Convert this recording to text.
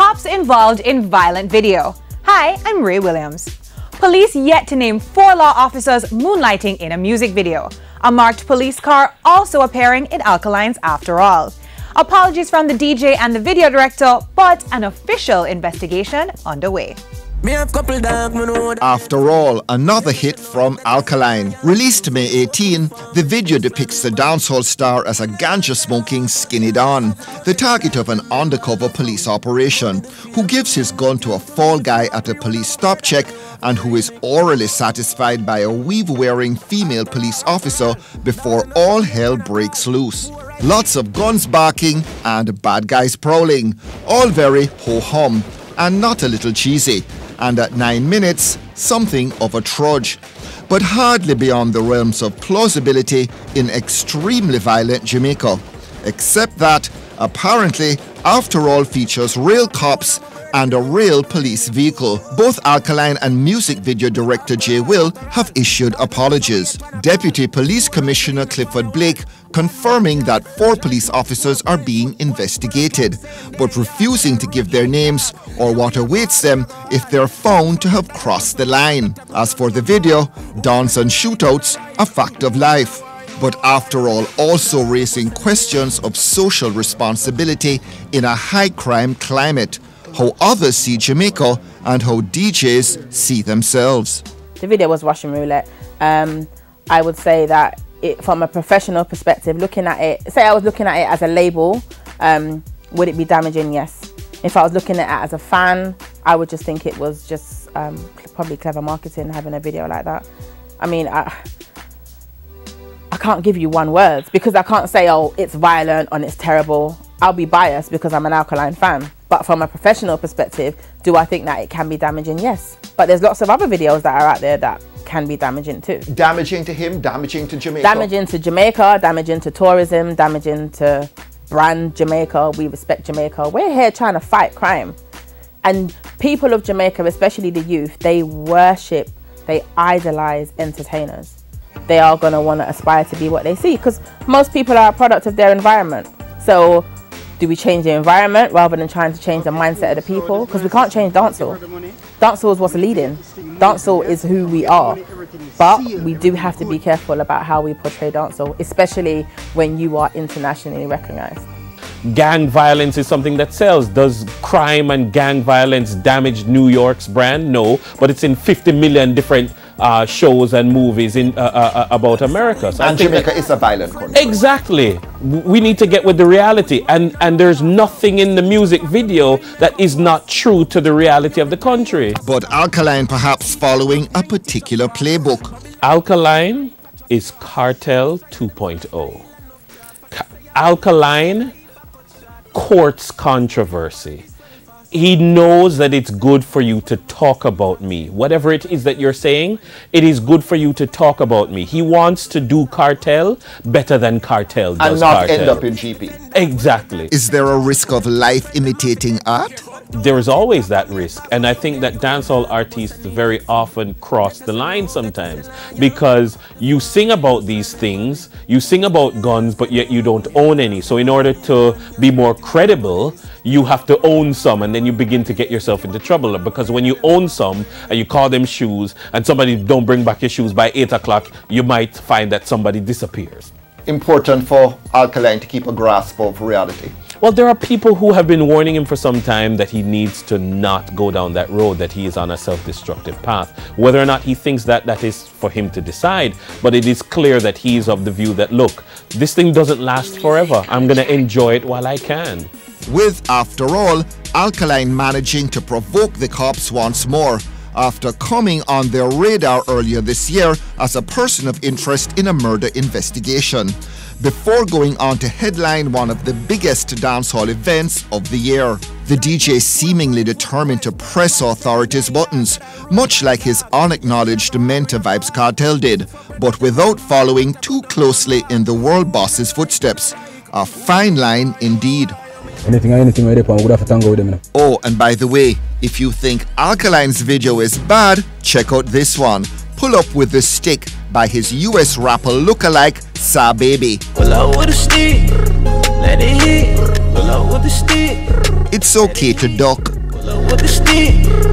Cops involved in violent video. Hi, I'm Ray Williams. Police yet to name 4 law officers moonlighting in a music video. A marked police car also appearing in Alkaline's After All. Apologies from the DJ and the video director, but an official investigation underway. After All, another hit from Alkaline. Released May 18, the video depicts the dancehall star as a ganja-smoking Skinny Don, the target of an undercover police operation, who gives his gun to a fall guy at a police stop check and who is orally satisfied by a weave-wearing female police officer before all hell breaks loose. Lots of guns barking and bad guys prowling, all very ho-hum and not a little cheesy. And at 9 minutes, something of a trudge, but hardly beyond the realms of plausibility in extremely violent Jamaica. Except that, apparently, After All features real cops and a real police vehicle. Both Alkaline and music video director J. Will have issued apologies. Deputy Police Commissioner Clifford Blake confirming that 4 police officers are being investigated, but refusing to give their names or what awaits them if they're found to have crossed the line. As for the video, dance and shootouts, a fact of life. But After All also raising questions of social responsibility in a high-crime climate, how others see Jamaica and how DJs see themselves. The video was Russian roulette. I would say that from a professional perspective, looking at it, say I was looking at it as a label, would it be damaging? Yes. If I was looking at it as a fan, I would just think it was just probably clever marketing, having a video like that. I mean, I can't give you one word because I can't say, oh, it's violent and it's terrible. I'll be biased because I'm an Alkaline fan. But from a professional perspective, do I think that it can be damaging? Yes. But there's lots of other videos that are out there that can be damaging too. Damaging to him, damaging to Jamaica? Damaging to Jamaica, damaging to tourism, damaging to brand Jamaica. We respect Jamaica. We're here trying to fight crime. And people of Jamaica, especially the youth, they worship, they idolize entertainers. They are going to want to aspire to be what they see because most people are a product of their environment. So do we change the environment rather than trying to change the mindset of the people? Because we can't change dancehall. Dancehall is what's leading. Dancehall is who we are. But we do have to be careful about how we portray dancehall, especially when you are internationally recognized. Gang violence is something that sells. Does crime and gang violence damage New York's brand? No, but it's in 50 million different shows and movies in about America. So and Jamaica is a violent country. Exactly. We need to get with the reality, and there's nothing in the music video that is not true to the reality of the country. But Alkaline perhaps following a particular playbook. Alkaline is Cartel 2.0. Alkaline courts controversy. He knows that it's good for you to talk about me. Whatever it is that you're saying, it is good for you to talk about me. He wants to do Cartel better than Cartel does. And not Cartel. end up in GP. Exactly. Is there a risk of life imitating art? There is always that risk. And I think that dancehall artists very often cross the line sometimes because you sing about these things, you sing about guns, but yet you don't own any. So in order to be more credible, you have to own some, and then you begin to get yourself into trouble because when you own some and you call them shoes and somebody don't bring back your shoes by 8 o'clock, you might find that somebody disappears. Important for Alkaline to keep a grasp of reality. Well, there are people who have been warning him for some time that he needs to not go down that road, that he is on a self-destructive path. Whether or not he thinks that, that is for him to decide, but it is clear that he is of the view that, look, this thing doesn't last forever. I'm going to enjoy it while I can. With After All, Alkaline managing to provoke the cops once more after coming on their radar earlier this year as a person of interest in a murder investigation, before going on to headline one of the biggest dancehall events of the year. The DJ seemingly determined to press authorities' buttons, much like his unacknowledged Mentor Vibes Cartel did, but without following too closely in the world boss's footsteps. A fine line indeed. Anything where they would have to tango with them. Oh, and by the way, if you think Alkaline's video is bad, check out this one. Pull Up With The Stick by his US rapper lookalike, Sa Baby. Pull up with a stick, let it hit. It's okay to duck. Pull up with the stick.